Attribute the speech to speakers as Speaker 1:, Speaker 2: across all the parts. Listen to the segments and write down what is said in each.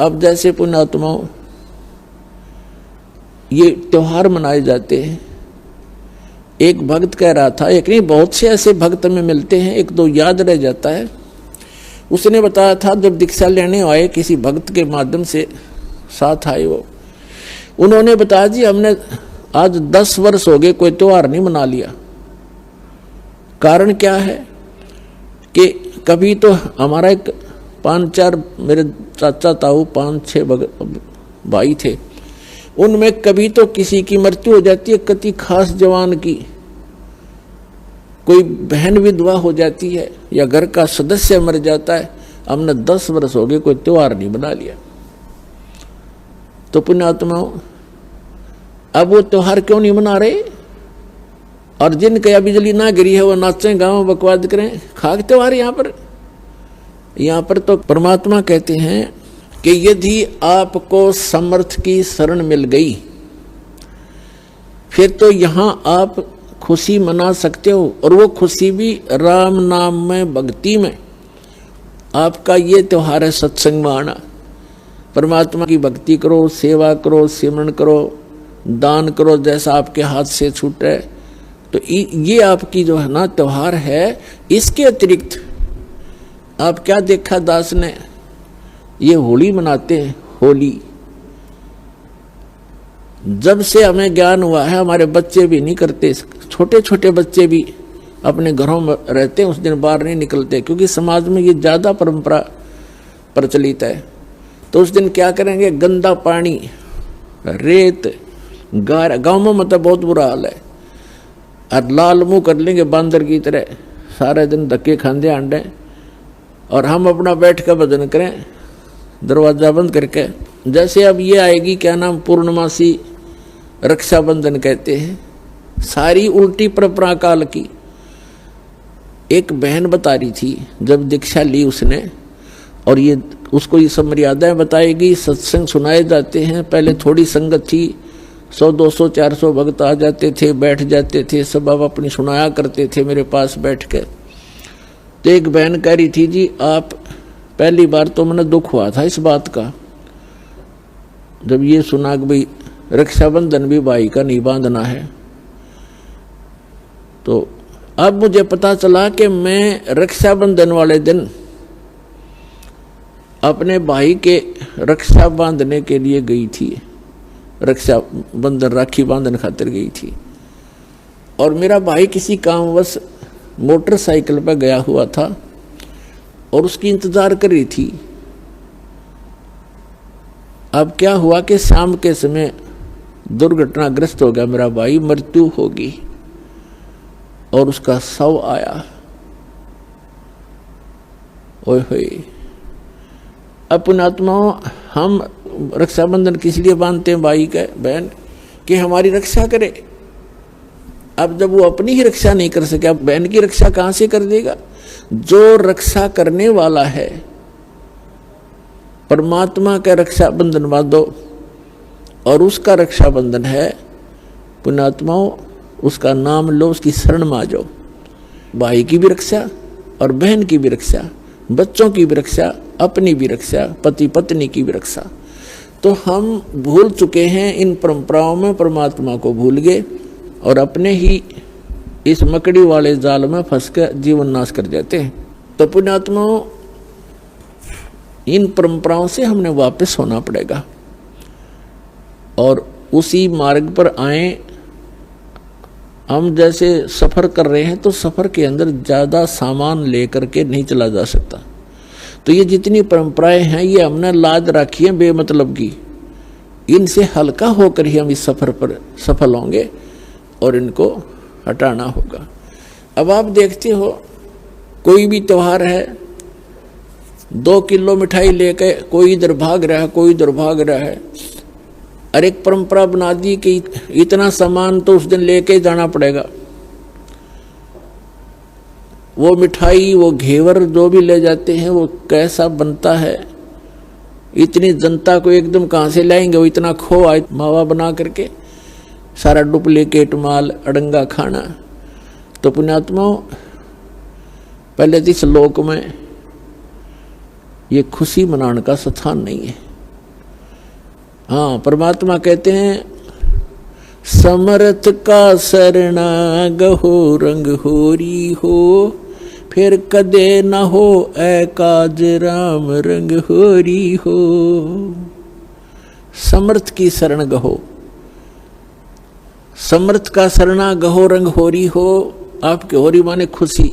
Speaker 1: अब जैसे पुण्यात्माओं ये त्योहार मनाए जाते हैं, एक भक्त कह रहा था, एक नहीं बहुत से ऐसे भक्त में मिलते हैं, एक दो याद रह जाता है। उसने बताया था जब दीक्षा लेने आए किसी भक्त के माध्यम से साथ आए वो, उन्होंने बताया जी हमने आज 10 वर्ष हो गए कोई त्योहार नहीं मना लिया। कारण क्या है कि कभी तो हमारा एक 5-4 मेरे चाचा ताऊ 5-6 भाई थे, उनमें कभी तो किसी की मृत्यु हो जाती है, किसी खास जवान की, कोई बहन विधवा हो जाती है या घर का सदस्य मर जाता है। हमने 10 वर्ष हो गए कोई त्योहार नहीं बना लिया। तो पुण्यात्माओं अब वो त्योहार क्यों नहीं मना रहे? और जिनके या बिजली ना गिरी है वो नाचें गाँव बकवाद करें, खाक त्योहार। यहाँ पर तो परमात्मा कहते हैं कि यदि आपको समर्थ की शरण मिल गई फिर तो यहाँ आप खुशी मना सकते हो, और वो खुशी भी राम नाम में, भक्ति में। आपका ये त्योहार है सत्संग में आना, परमात्मा की भक्ति करो, सेवा करो, सिमरन करो, दान करो जैसा आपके हाथ से छूटे। तो ये आपकी जो है ना त्योहार है। इसके अतिरिक्त आप क्या देखा दास ने, ये होली मनाते हैं। होली जब से हमें ज्ञान हुआ है हमारे बच्चे भी नहीं करते, छोटे छोटे बच्चे भी अपने घरों में रहते हैं, उस दिन बाहर नहीं निकलते, क्योंकि समाज में ये ज़्यादा परंपरा प्रचलित है। तो उस दिन क्या करेंगे, गंदा पानी, रेत, गाँव में मतलब बहुत बुरा हाल है, और लाल मुंह कर लेंगे बांदर की तरह, सारे दिन धक्के खांदे आंडे, और हम अपना बैठ कर भजन करें दरवाजा बंद करके। जैसे अब ये आएगी क्या नाम, पूर्णमासी रक्षाबंधन कहते हैं, सारी उल्टी परंपरा काल की। एक बहन बता रही थी जब दीक्षा ली उसने, और ये उसको ये सब मर्यादाएं बताएगी, सत्संग सुनाए जाते हैं। पहले थोड़ी संगत थी, 100, 200, 400 भक्त आ जाते थे, बैठ जाते थे, सब अब अपनी सुनाया करते थे मेरे पास बैठ के। तो एक बहन कह रही थी जी आप, पहली बार तो मैंने दुख हुआ था इस बात का जब ये सुना कि भाई रक्षाबंधन भी भाई का नहीं बांधना है। तो अब मुझे पता चला कि मैं रक्षाबंधन वाले दिन अपने भाई के रक्षा बांधने के लिए गई थी, रक्षाबंधन राखी बांधन खातिर गई थी, और मेरा भाई किसी कामवश मोटरसाइकिल पर गया हुआ था और उसकी इंतजार कर रही थी। अब क्या हुआ कि शाम के समय दुर्घटनाग्रस्त हो गया मेरा भाई, मृत्यु होगी, और उसका शव आया। ओए होए, अपने आत्माओं हम रक्षाबंधन किस लिए बांधते हैं भाई के, बहन, कि हमारी रक्षा करे। अब जब वो अपनी ही रक्षा नहीं कर सके, अब बहन की रक्षा कहां से कर देगा? जो रक्षा करने वाला है परमात्मा का रक्षाबंधन बांधो, और उसका रक्षाबंधन है पुण्यात्माओं, उसका नाम लो, उसकी शरण में आ जाओ। भाई की भी रक्षा और बहन की भी रक्षा, बच्चों की भी रक्षा, अपनी भी रक्षा, पति पत्नी की भी रक्षा। तो हम भूल चुके हैं इन परंपराओं में, परमात्मा को भूल गए और अपने ही इस मकड़ी वाले जाल में फंस कर जीवन नाश कर जाते हैं। तो पुण्यात्माओं इन परंपराओं से हमने वापस होना पड़ेगा और उसी मार्ग पर आए। हम जैसे सफर कर रहे हैं तो सफर के अंदर ज्यादा सामान लेकर के नहीं चला जा सकता। तो ये जितनी परंपराएं हैं ये हमने लाद रखी है बेमतलब की, इनसे हल्का होकर ही हम इस सफर पर सफल होंगे और इनको हटाना होगा। अब आप देखते हो कोई भी त्योहार है, 2 किलो मिठाई लेके कोई इधर भाग रहा है, कोई इधर भाग रहा है, और एक परंपरा बना दी कि इतना सामान तो उस दिन लेके जाना पड़ेगा। वो मिठाई, वो घेवर जो भी ले जाते हैं वो कैसा बनता है, इतनी जनता को एकदम कहाँ से लाएंगे? वो इतना खोआ मावा बना करके, सारा डुप्लीकेट माल, अड़ंगा खाना। तो पुण्यात्माओं पहले इस लोक में ये खुशी मनाने का स्थान नहीं है। हाँ, परमात्मा कहते हैं समर्थ का शरणा गहो रंग होरी हो, फिर कदे न हो एकाज राम रंग होरी हो। समर्थ की शरण गहो, समर्थ का शरणा गहो रंग होरी हो। आपके होरी माने खुशी।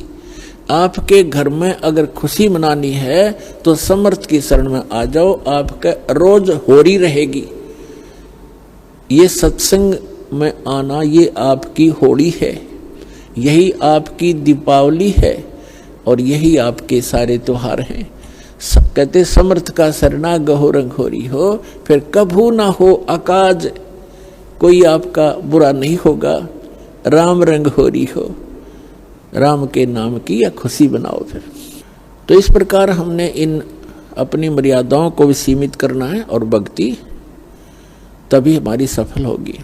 Speaker 1: आपके घर में अगर खुशी मनानी है तो समर्थ की शरण में आ जाओ, आपका रोज होरी रहेगी। ये सत्संग में आना, ये आपकी होली है, यही आपकी दीपावली है और यही आपके सारे त्योहार हैं। कहते समर्थ का शरणा गहो रंग होरी हो, फिर कभू ना हो अकाज, कोई आपका बुरा नहीं होगा। राम रंग होरी हो, राम के नाम की या खुशी बनाओ। फिर तो इस प्रकार हमने इन अपनी मर्यादाओं को भी सीमित करना है और भक्ति तभी हमारी सफल होगी।